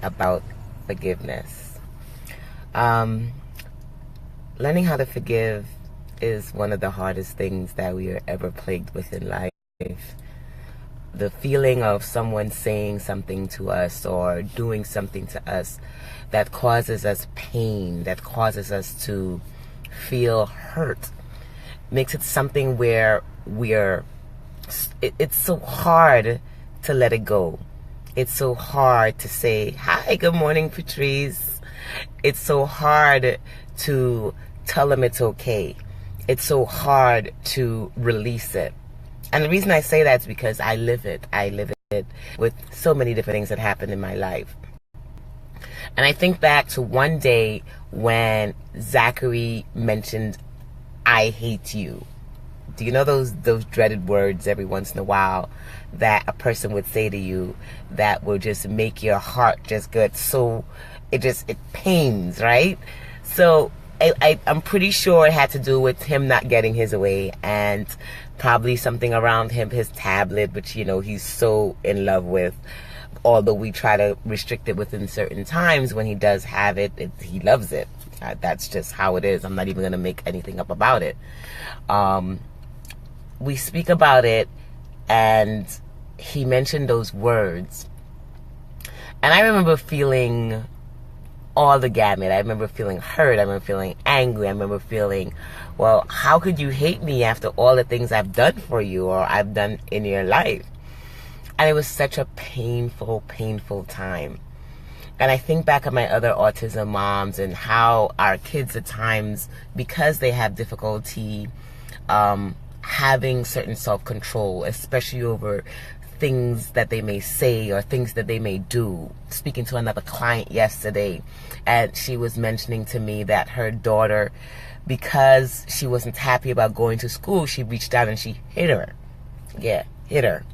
about forgiveness. Learning how to forgive is one of the hardest things that we are ever plagued with in life. The feeling of someone saying something to us or doing something to us that causes us pain, that causes us to feel hurt, makes it something where it's so hard to let it go. It's so hard to say, hi, good morning, Patrice. It's so hard to tell them it's okay. It's so hard to release it. And the reason I say that is because I live it. I live it with so many different things that happen in my life. And I think back to one day when Zachary mentioned, I hate you. Do you know those dreaded words every once in a while that a person would say to you that will just make your heart just get so, it pains, right? So I'm pretty sure it had to do with him not getting his way, and probably something around him, his tablet, which, he's so in love with. Although we try to restrict it within certain times, when he does have it, he loves it. That's just how it is. I'm not even going to make anything up about it. We speak about it, and he mentioned those words. And I remember feeling all the gamut. I remember feeling hurt. I remember feeling angry. I remember feeling, well, how could you hate me after all the things I've done for you or I've done in your life? And it was such a painful, painful time. And I think back at my other autism moms and how our kids at times, because they have difficulty having certain self-control, especially over things that they may say or things that they may do. Speaking to another client yesterday, and she was mentioning to me that her daughter, because she wasn't happy about going to school, she reached out and she hit her. Yeah, hit her.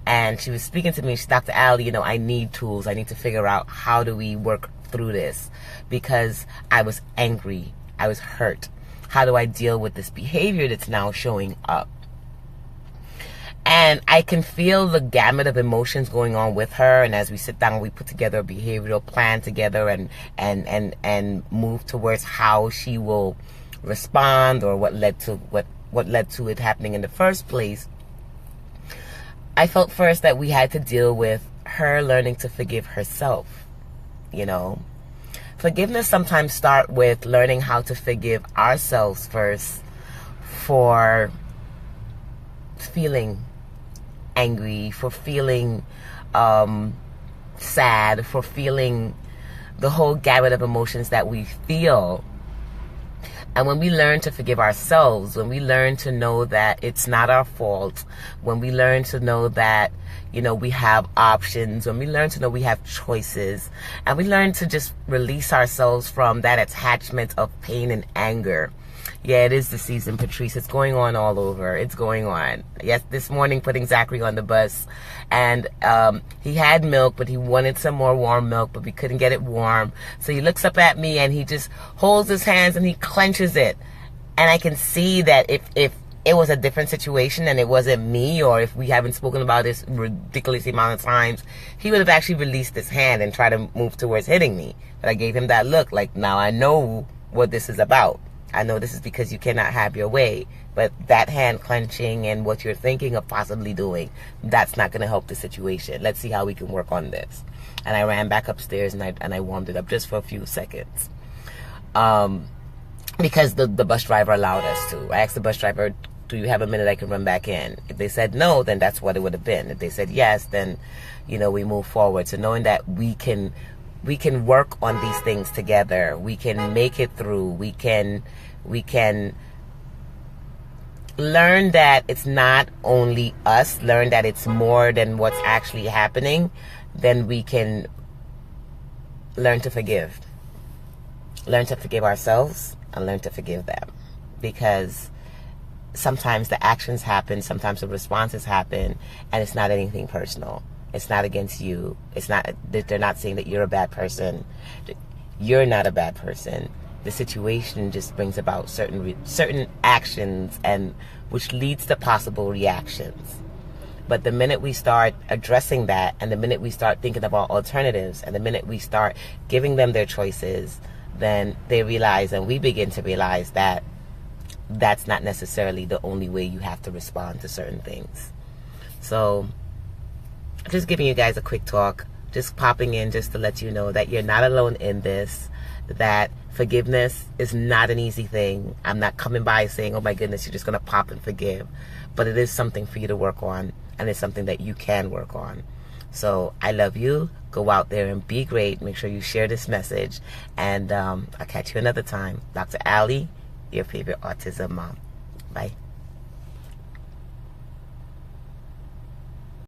And she was speaking to me. She's, Dr. Allie, I need tools. I need to figure out how do we work through this, because I was angry. I was hurt. How do I deal with this behavior that's now showing up? And I can feel the gamut of emotions going on with her. And as we sit down, we put together a behavioral plan together and move towards how she will respond, or what led to it happening in the first place. I felt first that we had to deal with her learning to forgive herself. Forgiveness sometimes starts with learning how to forgive ourselves first for feeling angry, for feeling sad, for feeling the whole gamut of emotions that we feel. And when we learn to forgive ourselves, when we learn to know that it's not our fault, when we learn to know that, we have options, when we learn to know we have choices, and we learn to just release ourselves from that attachment of pain and anger. Yeah, it is the season, Patrice. It's going on all over. It's going on. Yes, this morning putting Zachary on the bus, and he had milk, but he wanted some more warm milk, but we couldn't get it warm. So he looks up at me and he just holds his hands and he clenches it. And I can see that if it was a different situation and it wasn't me, or if we haven't spoken about this ridiculous amount of times, he would have actually released his hand and tried to move towards hitting me. But I gave him that look like, now I know what this is about. I know this is because you cannot have your way, but that hand clenching and what you're thinking of possibly doing, that's not going to help the situation. Let's see how we can work on this. And I ran back upstairs and I warmed it up just for a few seconds. Because the bus driver allowed us to. I asked the bus driver, do you have a minute I can run back in? If they said no, then that's what it would have been. If they said yes, then, we move forward. So knowing that we can work on these things together. We can make it through. We can learn that it's not only us, learn that it's more than what's actually happening. Then we can learn to forgive. Learn to forgive ourselves and learn to forgive them. Because sometimes the actions happen, sometimes the responses happen, and it's not anything personal. It's not against you. It's not, they're not saying that you're a bad person. You're not a bad person. The situation just brings about certain actions, and which leads to possible reactions. But the minute we start addressing that, and the minute we start thinking about alternatives, and the minute we start giving them their choices, then they realize, and we begin to realize, that that's not necessarily the only way you have to respond to certain things. So just giving you guys a quick talk, just popping in just to let you know that you're not alone in this, that forgiveness is not an easy thing. I'm not coming by saying, oh my goodness, you're just going to pop and forgive. But it is something for you to work on, and it's something that you can work on. So I love you. Go out there and be great. Make sure you share this message. And I'll catch you another time. Dr. Allie, your favorite autism mom. Bye.